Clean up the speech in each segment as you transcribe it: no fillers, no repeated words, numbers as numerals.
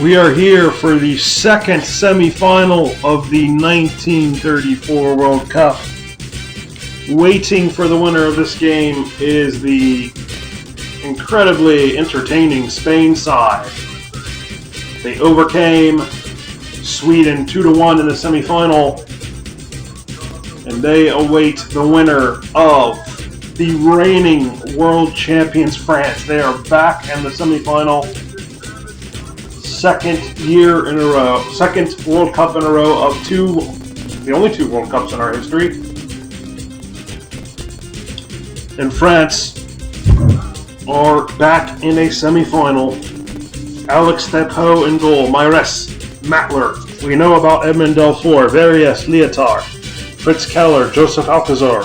We are here for the second semifinal of the 1934 World Cup. Waiting for the winner of this game is the incredibly entertaining Spain side. They overcame Sweden 2-1 in the semifinal, and they await the winner of the reigning world champions France. They are back in the semifinal. Second year in a row, second World Cup in a row of the only two World Cups in our history. And France are back in a semifinal. Alex Tepo in goal, Maires, Matler. We know about Edmond Delfour, Varius Leotard, Fritz Keller, Joseph Alcazar,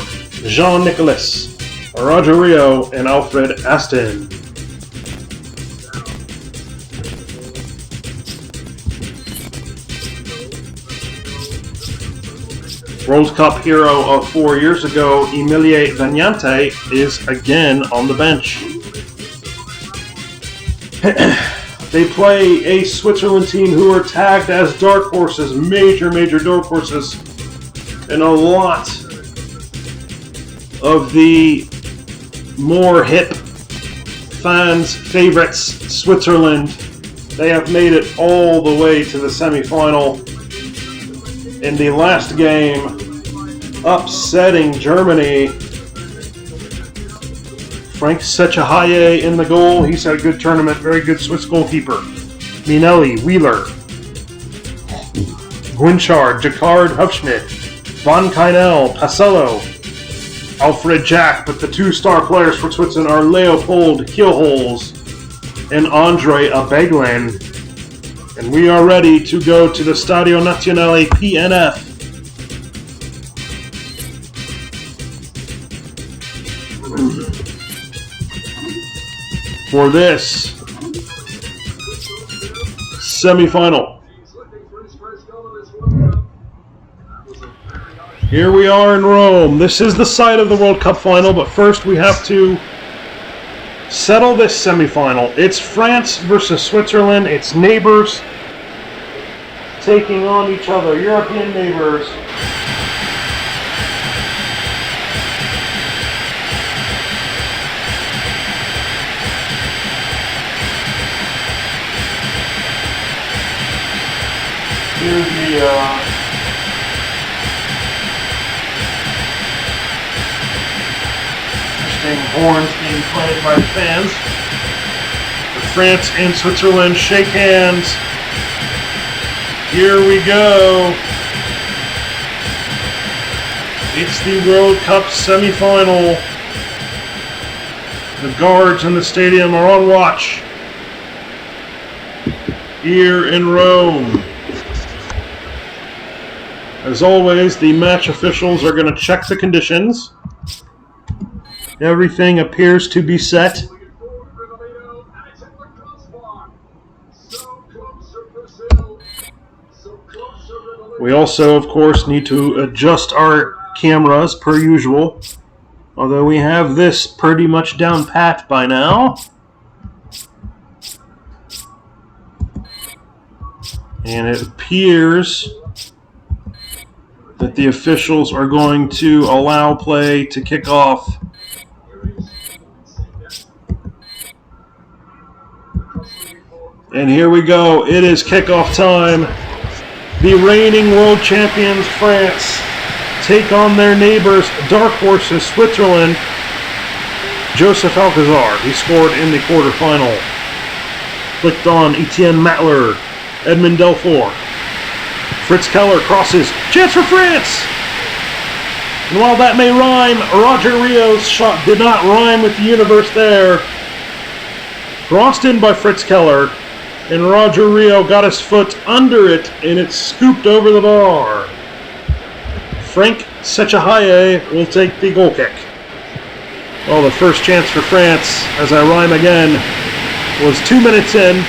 Jean Nicolas, Roger Rio, and Alfred Aston. World Cup hero of 4 years ago, Emilie Vagnante, is again on the bench. They play a Switzerland team who are tagged as dark horses, major dark horses, and a lot of the more hip fans' favorites, Switzerland. They have made it all the way to the semifinal. In the last game, upsetting Germany. Frank Sechahaye in the goal. He's had a good tournament. Very good Swiss goalkeeper. Minelli, Wheeler, Guinchard, Jacquard, Hufschmidt, Von Kynel, Pacello, Alfred Jack. But the two-star players for Switzerland are Leopold Kielholz and Andre Abeglin. And we are ready to go to the Stadio Nazionale PNF. For this semifinal. Here we are in Rome. This is the site of the World Cup final, but first we have to settle this semifinal. It's France versus Switzerland. It's neighbors taking on each other, European neighbors. Here's the interesting horns being played by the fans. The France and Switzerland shake hands. Here we go. It's the World Cup semifinal. The guards in the stadium are on watch here in Rome. As always, the match officials are going to check the conditions. Everything appears to be set. We also, of course, need to adjust our cameras per usual, although we have this pretty much down pat by now. And it appears that the officials are going to allow play to kick off. And here we go. It is kickoff time. The reigning world champions, France, take on their neighbors, dark horses, Switzerland. Joseph Alcazar, he scored in the quarterfinal. Clicked on Etienne Matler, Edmond Delfour. Fritz Keller crosses. Chance for France! And while that may rhyme, Roger Rio's shot did not rhyme with the universe there. Crossed in by Fritz Keller, and Roger Rio got his foot under it, and it scooped over the bar. Frank Sechahaye will take the goal kick. Well, the first chance for France, as I rhyme again, was 2 minutes in.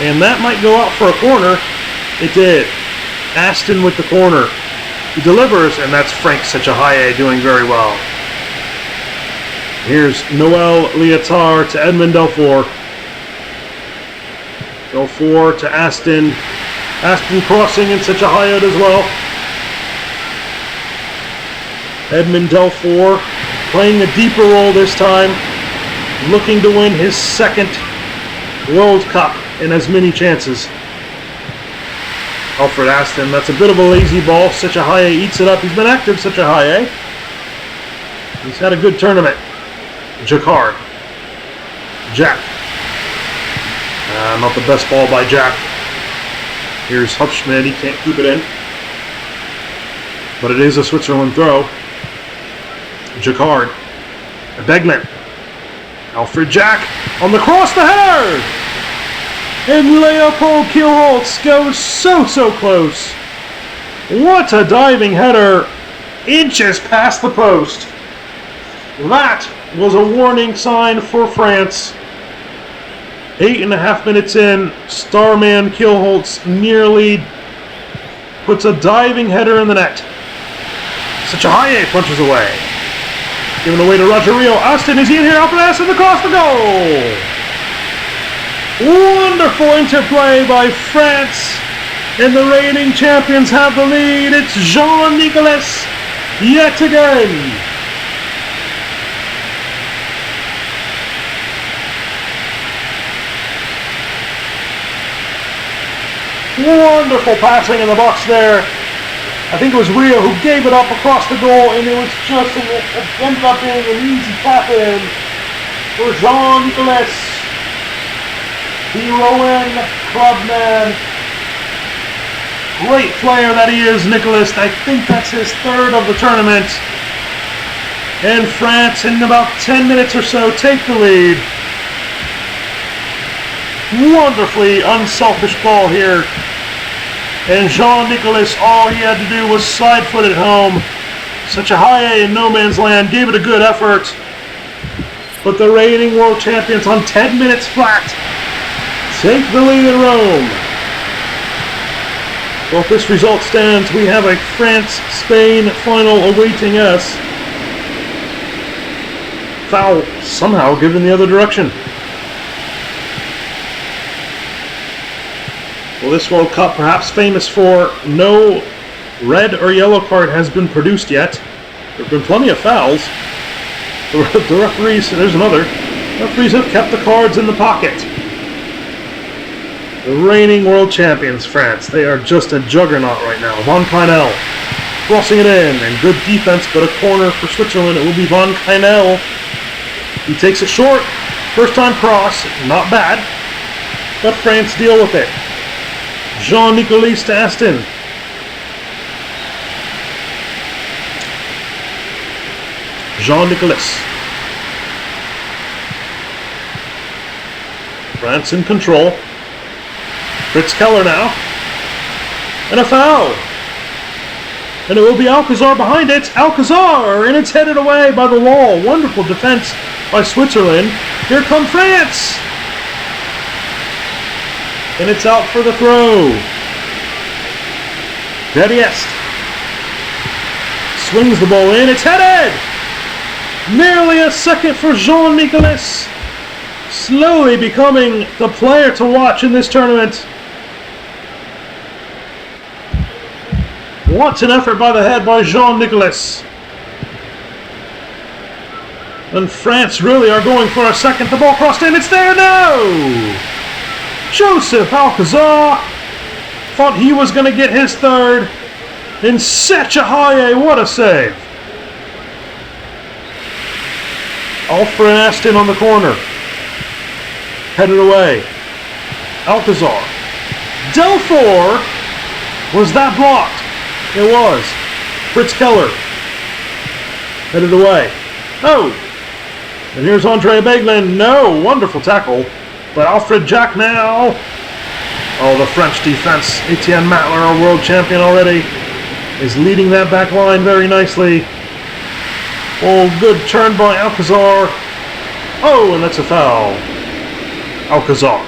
And that might go out for a corner. It did. Aston with the corner. He delivers, and that's Frank Sechahaye doing very well. Here's Noel Leotard to Edmond Delfour. Delfour to Aston. Aston crossing in such a high out as well. Edmund Delfour playing a deeper role this time, looking to win his second World Cup in as many chances. Alfred Aston, that's a bit of a lazy ball. Such a high A eats it up. He's been active, such a high A. He's had a good tournament. Jacquard. Jack. Not the best ball by Jack. Here's Hupschmid. He can't keep it in. But it is a Switzerland throw. Jacquard. Beglin. Alfred Jack on the cross, the header! And Leopold Kielholz goes so close. What a diving header. Inches past the post. That was a warning sign for France. 8.5 minutes in, starman Kielholz nearly puts a diving header in the net. Such a high A, punches away. Given away to Roger Rio. Aston, is he in here? Alfred Aston across the goal. Wonderful interplay by France. And the reigning champions have the lead. It's Jean-Nicolas yet again. Wonderful passing in the box there. I think it was Rio who gave it up across the goal, and it was just it ended up being an easy tap in for Jean-Nicolas, the Rouen clubman. Great player that he is, Nicolas. I think that's his third of the tournament. And France, in about 10 minutes or so, take the lead. Wonderfully unselfish ball here. And Jean-Nicolas, all he had to do was side-foot it home. Such a high A in no man's land. Gave it a good effort. But the reigning world champions on 10 minutes flat take the lead in Rome. Well, if this result stands, we have a France-Spain final awaiting us. Foul somehow given the other direction. Well, this World Cup, perhaps famous for no red or yellow card has been produced yet. There have been plenty of fouls. The referees, there's another. Referees have kept the cards in the pocket. The reigning world champions, France. They are just a juggernaut right now. Von Kynel crossing it in, and good defense, but a corner for Switzerland. It will be Von Kynel. He takes it short. First time cross, not bad. But France deal with it. Jean-Nicolas to Aston. Jean-Nicolas. France in control. Fritz Keller now. And a foul. And it will be Alcazar behind it. Alcazar! And it's headed away by the wall. Wonderful defense by Switzerland. Here come France! And it's out for the throw. Verdiest swings the ball in. It's headed! Nearly a second for Jean-Nicolas. Slowly becoming the player to watch in this tournament. What an effort by the head by Jean-Nicolas. And France really are going for a second. The ball crossed in. It's there now! Joseph Alcazar thought he was going to get his third in such a high A. What a save. Alfred Aston on the corner. Headed away. Alcazar. Delfour. Was that blocked? It was. Fritz Keller. Headed away. Oh. And here's Andre Beglin. No. Wonderful tackle. But Alfred Jack now. Oh, the French defense. Etienne Matler, our world champion already, is leading that back line very nicely. Oh, good turn by Alcazar. Oh, and that's a foul. Alcazar.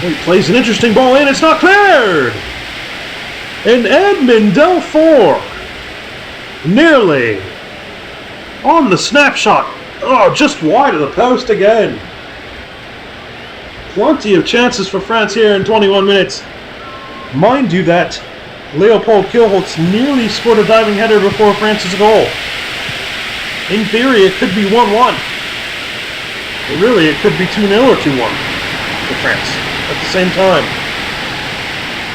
He plays an interesting ball in. It's not cleared. And Edmund Delfour nearly on the snapshot. Oh, just wide of the post again. Plenty of chances for France here in 21 minutes. Mind you that Leopold Kielholz nearly scored a diving header before France's goal. In theory, it could be 1-1. But really, it could be 2-0 or 2-1 for France at the same time.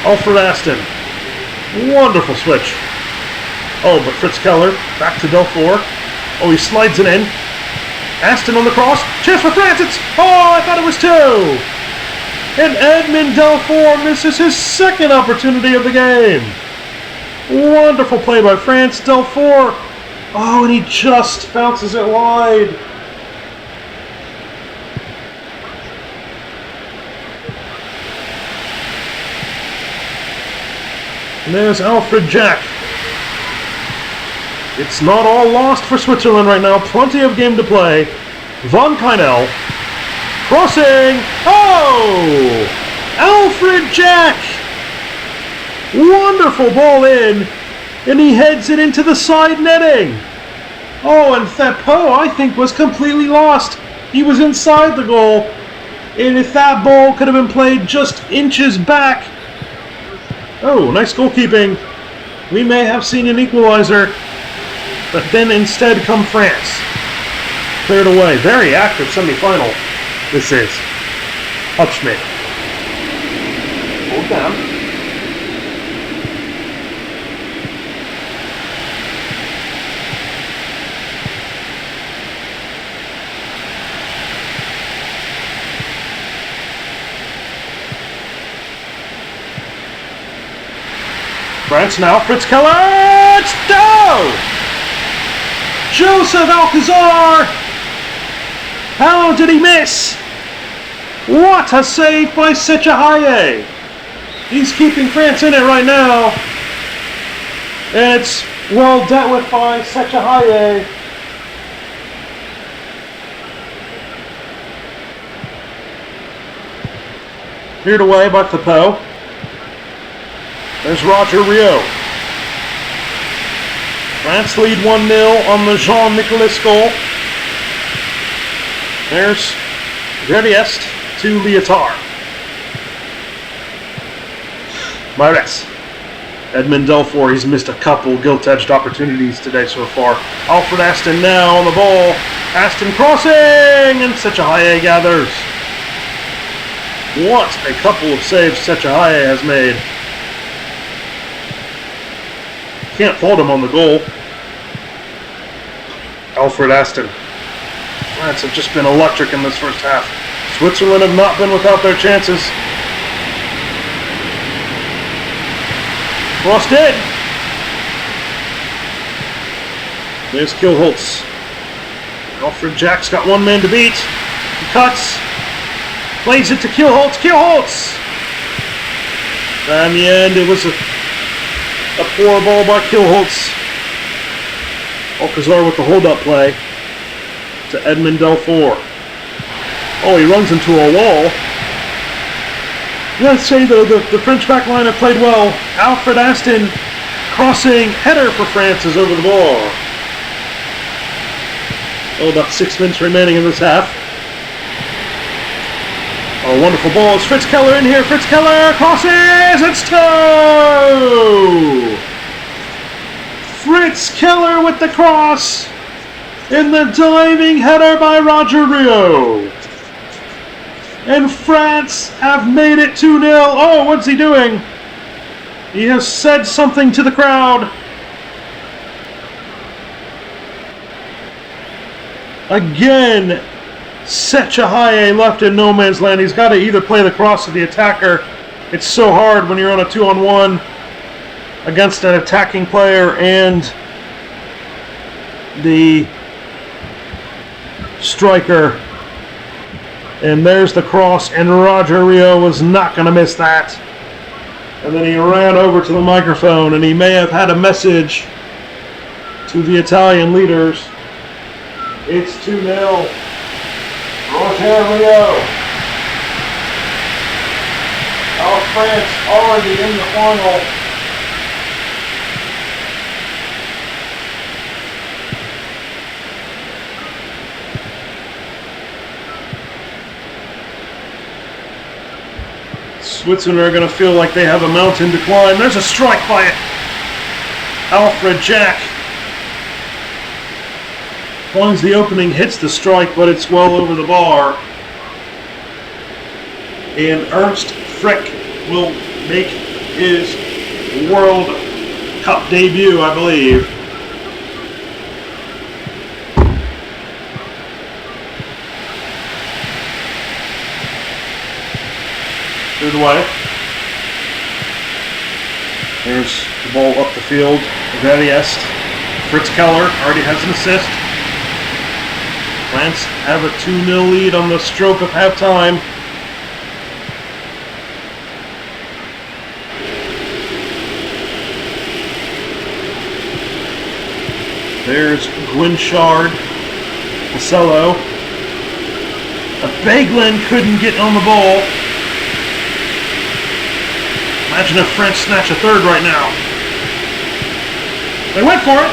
Alfred Aston. Wonderful switch. Oh, but Fritz Keller back to Delfour. Oh, he slides it in. Aston on the cross. Chance for France. It's... Oh, I thought it was 2. And Edmund Delfour misses his second opportunity of the game. Wonderful play by France. Delfour. Oh, and he just bounces it wide. And there's Alfred Jack. It's not all lost for Switzerland right now. Plenty of game to play. Von Kynel. Crossing. Oh! Alfred Jack. Wonderful ball in. And he heads it into the side netting. Oh, and Thapot, I think, was completely lost. He was inside the goal. And if that ball could have been played just inches back. Oh, nice goalkeeping. We may have seen an equalizer. But then instead come France. Cleared away. Very active semi-final. This is. Hutchman. Hold down. France now. Fritz Keller. It's down! Joseph Alcazar! How did he miss? What a save by Sechahaye! He's keeping France in it right now. And it's well dealt with by Sechahaye. Cleared away by Thapot. There's Roger Rio. France lead 1-0 on the Jean-Nicolas goal. There's Verdiest to Lyotard. Mares. Edmund Delfour, he's missed a couple gilt-edged opportunities today so far. Alfred Aston now on the ball. Aston crossing, and Sechahaye gathers. What a couple of saves Sechahaye has made. Can't fault him on the goal. Alfred Aston. France have just been electric in this first half. Switzerland have not been without their chances. Crossed in. There's Kielholz. Alfred Jack's got one man to beat. He cuts. Plays it to Kielholz. Kielholz! And in the end, it was a poor ball by Kielholz. Alcazar with the hold-up play to Edmund Delfour. Oh, he runs into a wall. Let's say, though, the French back line have played well. Alfred Aston crossing header for France is over the ball. Oh, about 6 minutes remaining in this half. Oh, wonderful ball. It's Fritz Keller in here. Fritz Keller crosses. It's 2! Fritz Keller with the cross. In the diving header by Roger Rio. And France have made it 2-0. Oh, what's he doing? He has said something to the crowd. Again, Sechahaye left in no man's land. He's got to either play the cross to the attacker. It's so hard when you're on a 2-on-1 against an attacking player and the striker. And there's the cross, and Roger Rio was not going to miss that. And then he ran over to the microphone, and he may have had a message to the Italian leaders. It's 2-0. Roger Rio. Our France already in the final. Switzerland are going to feel like they have a mountain to climb. There's a strike by Alfred Jack. Finds the opening, hits the strike, but it's well over the bar. And Ernst Frick will make his World Cup debut, I believe. Through the way. There's the ball up the field. Very est. Fritz Keller already has an assist. France have a 2-0 lead on the stroke of halftime. There's Guinchard, Marcelo. Beglin couldn't get on the ball. Imagine if France snatched a third right now. They went for it.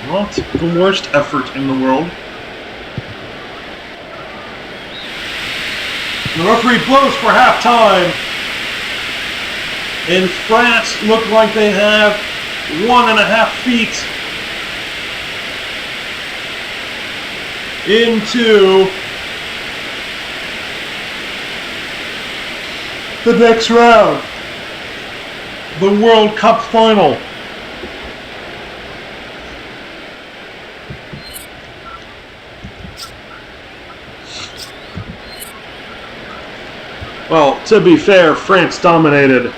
Not the worst effort in the world. The referee blows for halftime. And France look like they have 1.5 feet into the next round. The World Cup final. Well, to be fair, France dominated.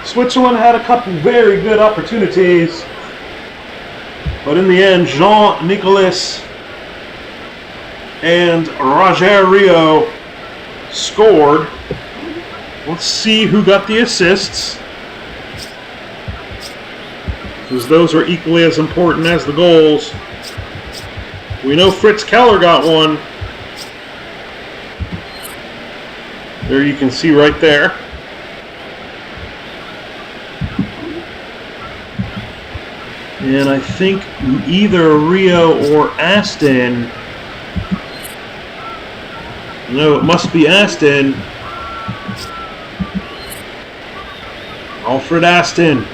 Switzerland had a couple very good opportunities, but in the end, Jean-Nicolas and Roger Rio scored. Let's see who got the assists, because those are equally as important as the goals. We know Fritz Keller got one. There you can see right there. And I think either Rio or Aston. No, it must be Aston. Alfred Aston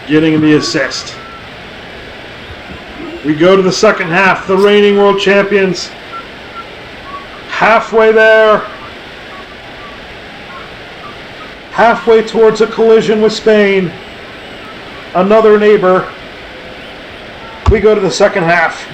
getting the assist. We go to the second half. The reigning world champions halfway there. Halfway towards a collision with Spain. Another neighbor. We go to the second half.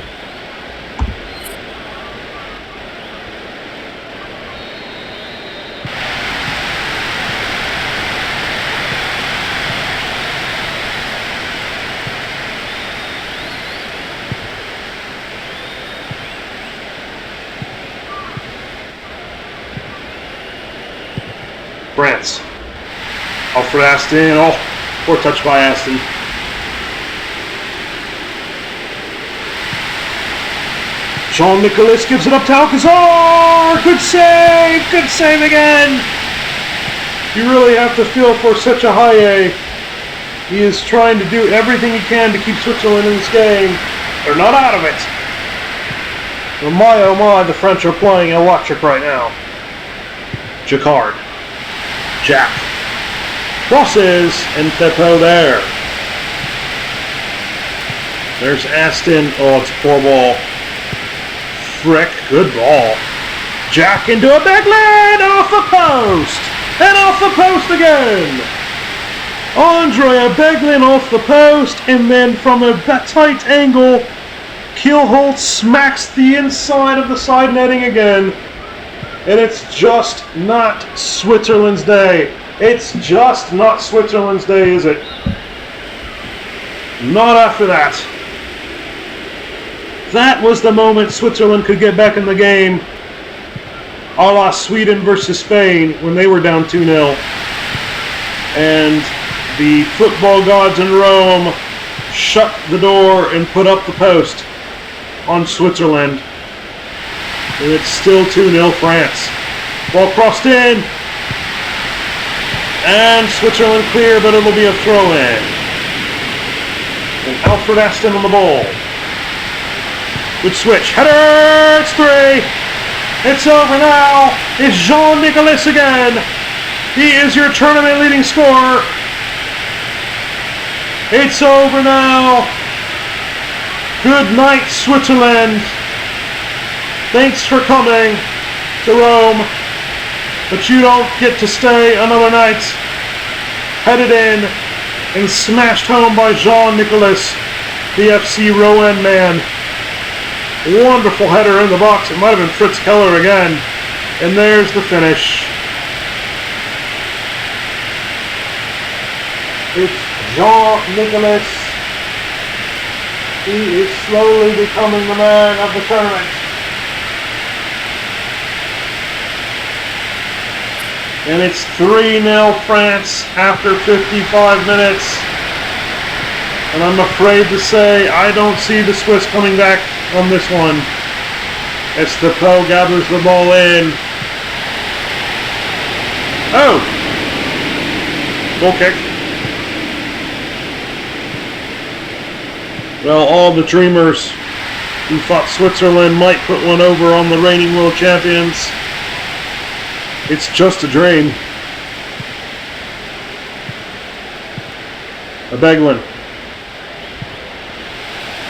France. Alfred Aston. Oh, poor touch by Aston. Jean-Nicolas gives it up to Alcazar. Good save. Good save again. You really have to feel for such a high A. He is trying to do everything he can to keep Switzerland in this game. They're not out of it. But my oh my, the French are playing electric right now. Jacquard. Jack. Crosses, and Tepo there. There's Aston. Oh, it's a poor ball. Frick, good ball. Jack into a Beglin, off the post. And off the post again. Andrea Beglin off the post, and then from a tight angle, Kielholz smacks the inside of the side netting again. And it's just not Switzerland's day. It's just not Switzerland's day, is it? Not after that. That was the moment Switzerland could get back in the game, a la Sweden versus Spain when they were down 2-0. And the football gods in Rome shut the door and put up the post on Switzerland. And it's still 2-0 France. Ball crossed in. And Switzerland clear, but it'll be a throw-in. And Alfred Aston on the ball. Good switch. Header! It's 3. It's over now. It's Jean-Nicolas again. He is your tournament leading scorer. It's over now. Good night, Switzerland. Thanks for coming to Rome, but you don't get to stay another night. Headed in and smashed home by Jean-Nicolas, the FC Rouen man. Wonderful header in the box. It might have been Fritz Keller again. And there's the finish. It's Jean-Nicolas. He is slowly becoming the man of the tournament. And it's 3-0 France after 55 minutes. And I'm afraid to say I don't see the Swiss coming back on this one. As the Pro gathers the ball in. Oh! Goal kick. Well, all the dreamers who thought Switzerland might put one over on the reigning world champions, it's just a dream. A Beglin.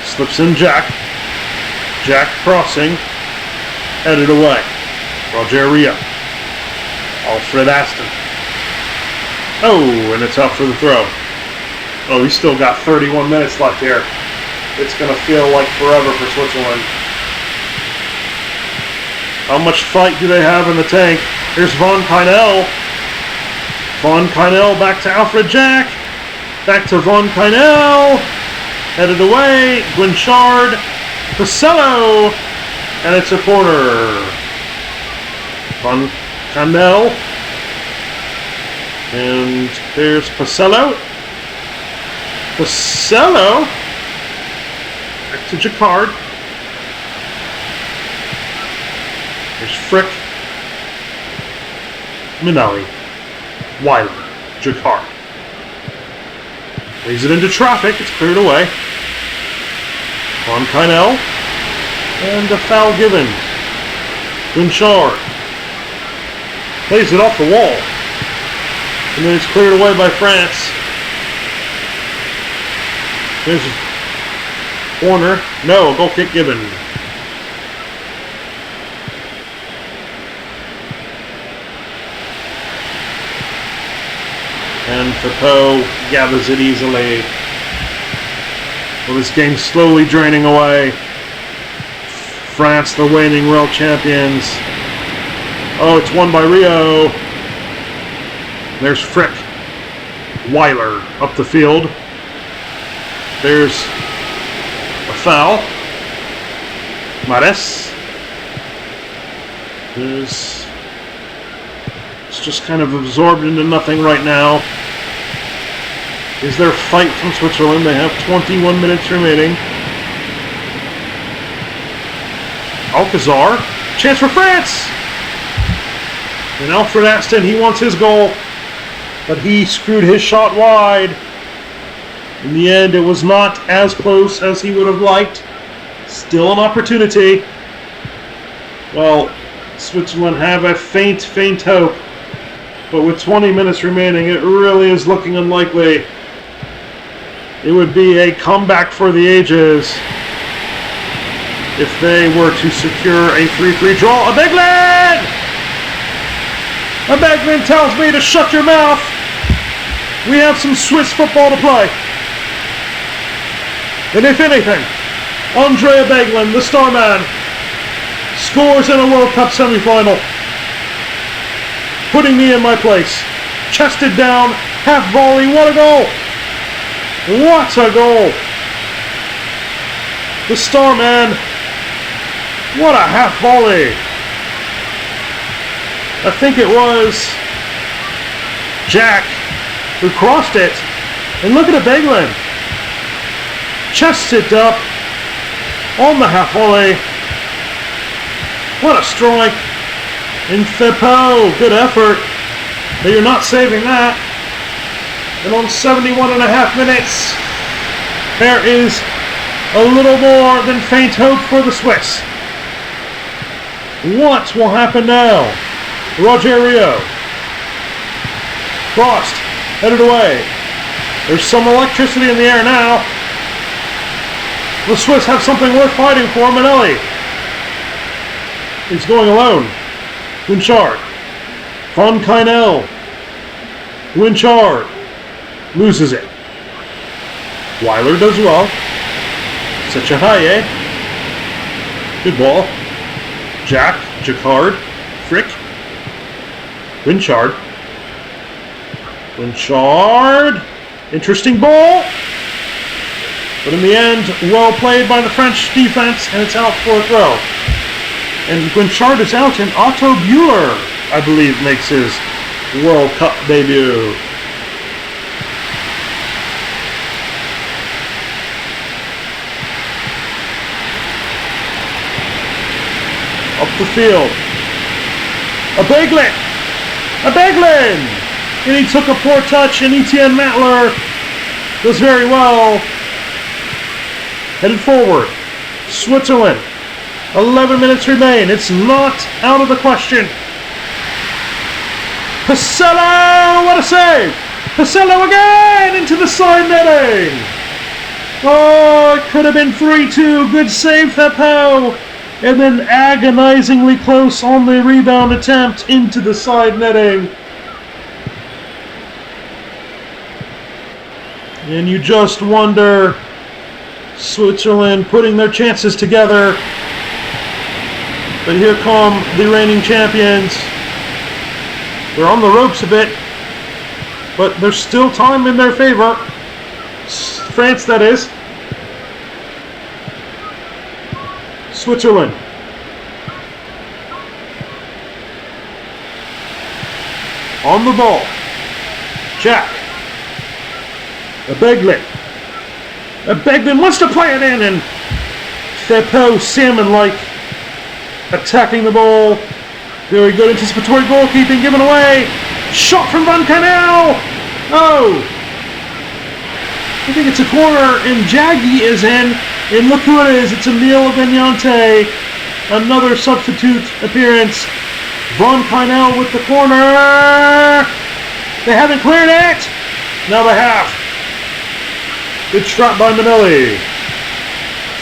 Slips in Jack. Jack crossing. Headed away. Rogeria. Alfred Aston. Oh, and it's out for the throw. Oh, he's still got 31 minutes left here. It's going to feel like forever for Switzerland. How much fight do they have in the tank? Here's Von Kynel. Von Kynel back to Alfred Jack. Back to Von Kynel. Headed away. Guinchard. Pacello. And it's a corner. Von Kynel. And there's Pacello. Pacello. Back to Jacquard. There's Frick. Minelli. Weiler. Jacquard. Leaves it into traffic. It's cleared away. Von Kynel. And a foul given. Guinchard. Plays it off the wall. And then it's cleared away by France. There's a corner. No, a goal kick given. And Foucault gathers it easily. Well, this game's slowly draining away. France, the reigning world champions. Oh, it's won by Rio. There's Frick. Weiler up the field. There's a foul. Mares. It's just kind of absorbed into nothing right now. Is there a fight from Switzerland? They have 21 minutes remaining. Alcazar. Chance for France! And Alfred Aston, he wants his goal. But he screwed his shot wide. In the end, it was not as close as he would have liked. Still an opportunity. Well, Switzerland have a faint hope. But with 20 minutes remaining, it really is looking unlikely. It would be a comeback for the ages if they were to secure a 3-3 draw. A Beglin! A Beglin tells me to shut your mouth. We have some Swiss football to play. And if anything, Andrea Beglin, the star man, scores in a World Cup semifinal, putting me in my place. Chested down, half volley, what a goal! What a goal! The star man, what a half volley! I think it was Jack who crossed it. And look at a Beglin. Chests it up on the half volley. What a strike. And Thibault, good effort. But you're not saving that. And on 71.5 minutes, there is A little more than faint hope for the Swiss. What will happen now? Rogerio. Crossed. Headed away. There's some electricity in the air now. The Swiss have something worth fighting for. Manelli. He's going alone. Winchard. Von Kynel. Winchard. Loses it. Weiler does well. Such a high, eh? Good ball. Jack. Jacquard. Frick. Winchard. Winchard. Interesting ball. But in the end, well played by the French defense, and it's out for a throw. And Winchard is out, and Otto Buehler, I believe, makes his World Cup debut. Up the field. A Beglin! A Beglin! And he took a poor touch, and Etienne Matler does very well. Headed forward. Switzerland. 11 minutes remain. It's not out of the question. Pacello! What a save! Pacello again into the side netting. Oh, it could have been 3-2. Good save, Peppo. And then agonizingly close on the rebound attempt into the side netting. And you just wonder, Switzerland putting their chances together. But here come the reigning champions. They're on the ropes a bit, but there's still time in their favor. France, that is. Switzerland. On the ball. Jack. A Beglin. A Beglin wants to play it in, and Feppo, salmon-like, attacking the ball. Very good anticipatory goalkeeping given away. Shot from Van Canel. Oh. I think it's a corner, and Jaggi is in. And look who it is. It's Emile Vignante. Another substitute appearance. Von Kynel with the corner. They haven't cleared it. Now they have. Good shot by Manelli.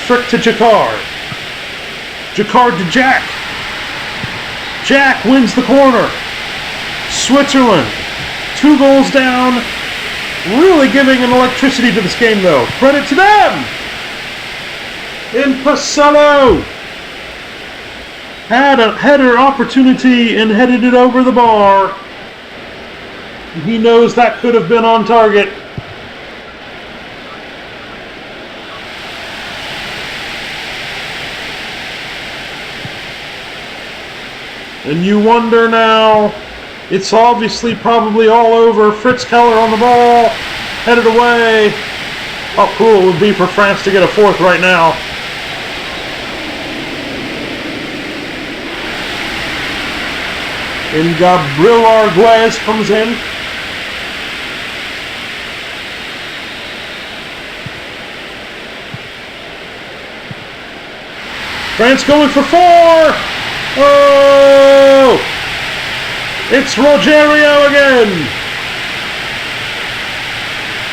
Frick to Jacquard. Jacquard to Jack. Jack wins the corner. Switzerland. 2 goals down. Really giving an electricity to this game, though. Credit to them. And Pacello had a header opportunity and headed it over the bar. He knows that could have been on target. And you wonder now, it's obviously probably all over. Fritz Keller on the ball, headed away. How cool it would be for France to get a 4th right now. And Gabriel Arguez comes in. France going for 4! Oh! It's Rogerio again!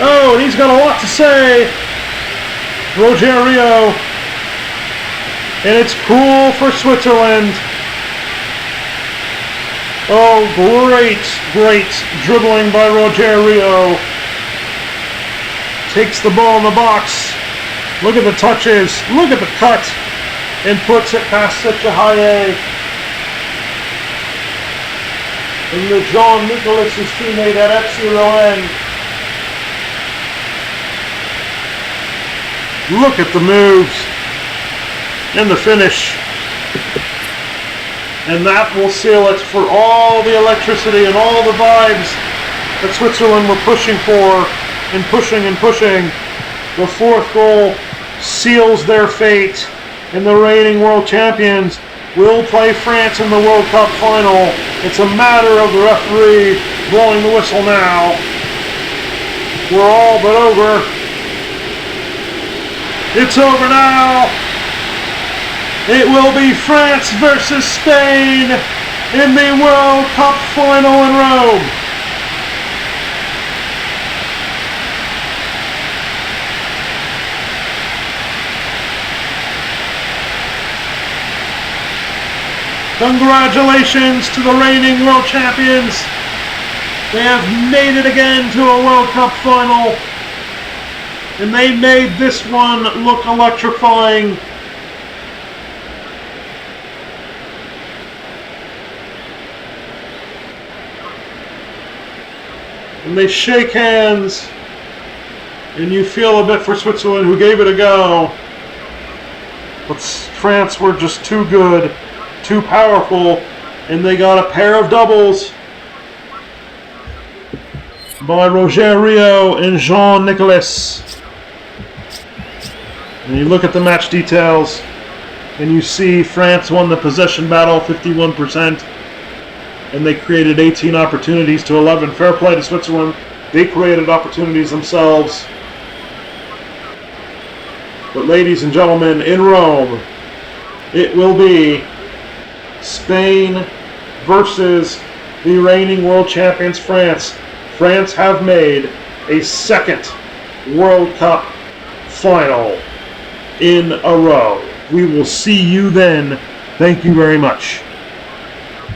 Oh, and he's got a lot to say. Rogerio. And it's cool for Switzerland. Oh, great dribbling by Rogerio. Takes the ball in the box. Look at the touches. Look at the cut. And puts it past such a high A. And the Jean Nicolas' teammate at FC Rouen. Look at the moves. And the finish. And that will seal it for all the electricity and all the vibes that Switzerland were pushing for and pushing and pushing. The 4th goal seals their fate, and the reigning world champions will play France in the World Cup final. It's a matter of the referee blowing the whistle now. We're all but over. It's over now. It will be France versus Spain in the World Cup final in Rome. Congratulations to the reigning world champions. They have made it again to a World Cup final. And they made this one look electrifying. And they shake hands. And you feel a bit for Switzerland, who gave it a go. But France were just too good, too powerful, and they got a pair of doubles by Roger Rio and Jean Nicolas. And you look at the match details, and you see France won the possession battle 51%, and they created 18 opportunities to 11. Fair play to Switzerland. They created opportunities themselves. But ladies and gentlemen, in Rome, it will be Spain versus the reigning world champions France. France have made a second World Cup final in a row. We will see you then. Thank you very much.